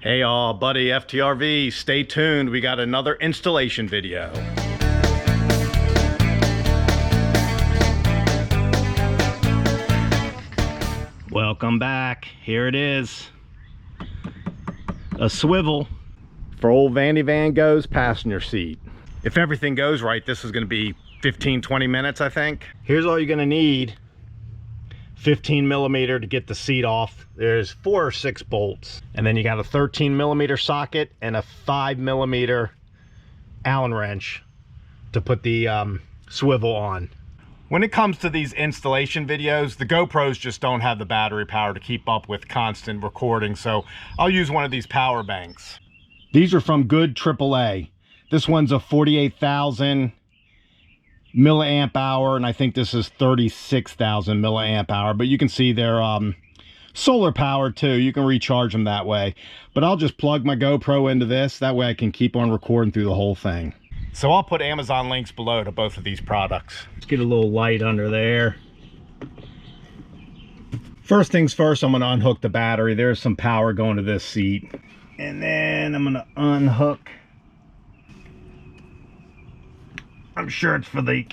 Hey all, buddy FTRV, stay tuned. We got another installation video. Welcome back. Here it is. A swivel for old Vannie VanGo's passenger seat. If everything goes right, this is going to be 15-20 minutes, I think. Here's all you're going to need. 15mm to get the seat off. There's 4 or 6 bolts, and then you got a 13mm socket and a 5mm Allen wrench to put the swivel on. When it comes to these installation videos, the GoPros just don't have the battery power to keep up with constant recording, so I'll use one of these power banks. These are from GOODaaa. This one's a 48,000 milliamp hour, and I think this is 36,000 milliamp hour, but you can see they're solar powered too. You can recharge them that way, but I'll just plug my GoPro into this. That way I can keep on recording through the whole thing. So I'll put Amazon links below to both of these products. Let's get a little light under there. First things first, I'm going to unhook the battery. There's some power going to this seat, and then I'm going to unhook. I'm sure it's for the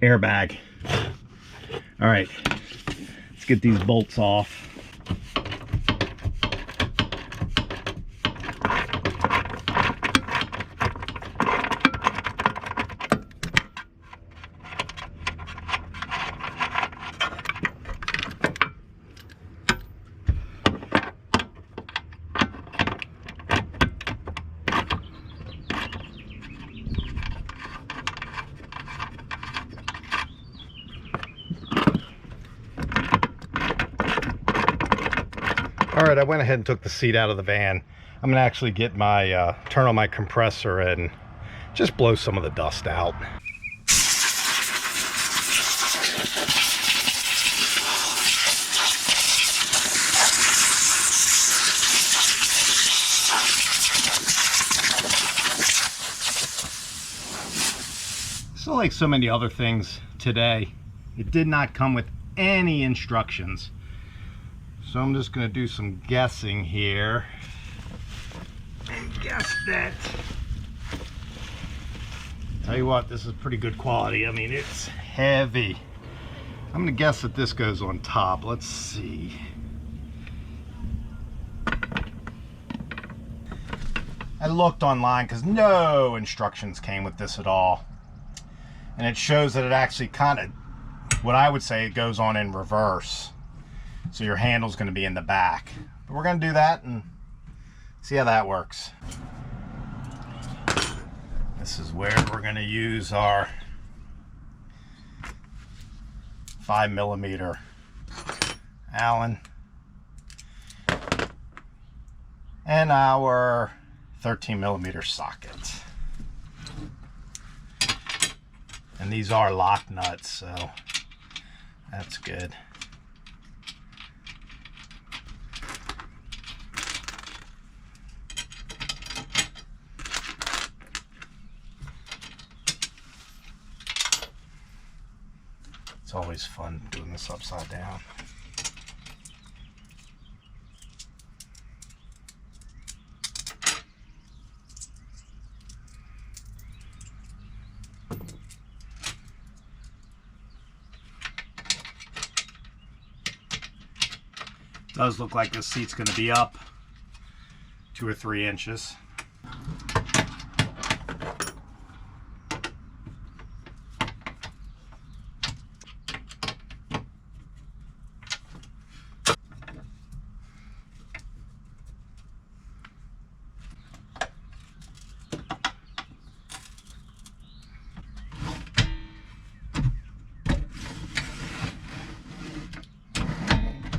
airbag. All right, let's get these bolts off. All right, I went ahead and took the seat out of the van. I'm gonna actually get my, turn on my compressor and just blow some of the dust out. So like so many other things today, it did not come with any instructions. So I'm just going to do some guessing here and guess that. Tell you what, this is pretty good quality. I mean, it's heavy. I'm going to guess that this goes on top. Let's see. I looked online because no instructions came with this at all. And it shows that it actually kind of, what I would say, it goes on in reverse. So your handle's going to be in the back. But we're going to do that and see how that works. This is where we're going to use our 5mm Allen and our 13mm socket. And these are lock nuts, so that's good. It's always fun doing this upside down. Does look like this seat's going to be up 2 or 3 inches.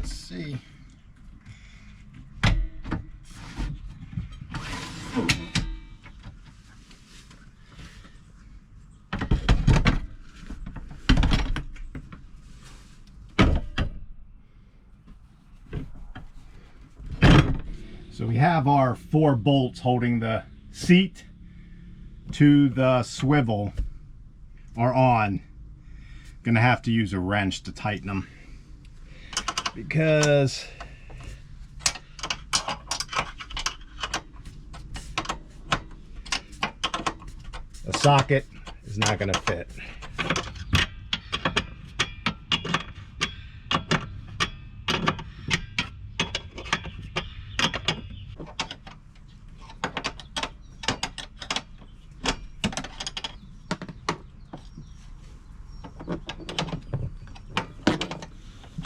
See. So we have our 4 bolts holding the seat to the swivel are on. Gonna have to use a wrench to tighten them. because the socket is not going to fit.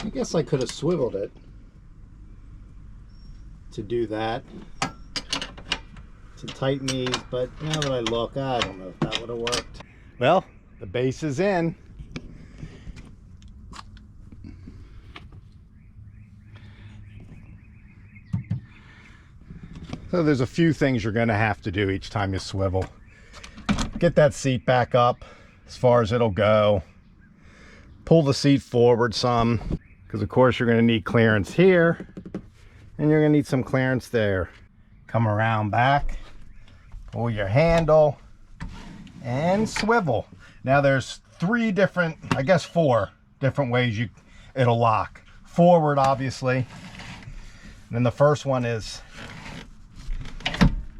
I guess I could have swiveled it to do that, to tighten these, but now that I look, I don't know if that would have worked. Well, the base is in. So there's a few things you're going to have to do each time you swivel. Get that seat back up as far as it'll go. Pull the seat forward some, because of course you're going to need clearance here, and you're going to need some clearance there. Come around back, pull your handle, and swivel. Now there's three different, I guess 4 different ways it'll lock. Forward, obviously. And then the first one is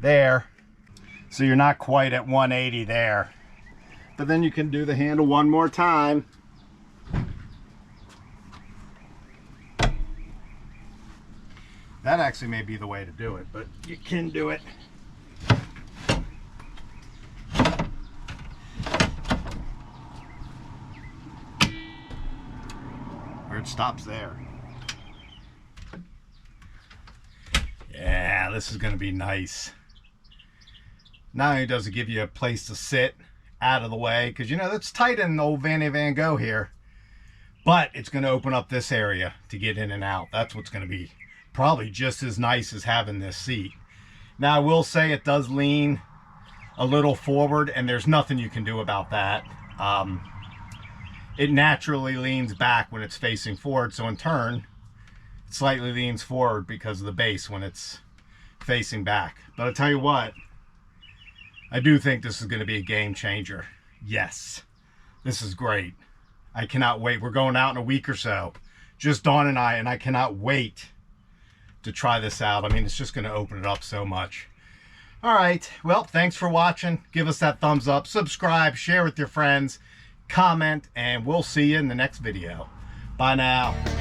there, so you're not quite at 180 there. But then you can do the handle one more time. That actually may be the way to do it, but you can do it. Or it stops there. Yeah, this is going to be nice. Not only does it give you a place to sit out of the way, because you know it's tight in the old Vannie VanGo here, but it's going to open up this area to get in and out. That's what's going to be probably just as nice as having this seat. Now I will say it does lean a little forward, and there's nothing you can do about that. It naturally leans back when it's facing forward, so in turn it slightly leans forward because of the base when it's facing back. But I'll tell you what, I do think this is going to be a game changer. Yes, this is great. I cannot wait. We're going out in a week or so, just Dawn and I cannot wait to try this out. I mean, it's just going to open it up so much. All right, well, thanks for watching. Give us that thumbs up, subscribe, share with your friends, comment, and we'll see you in the next video. Bye now.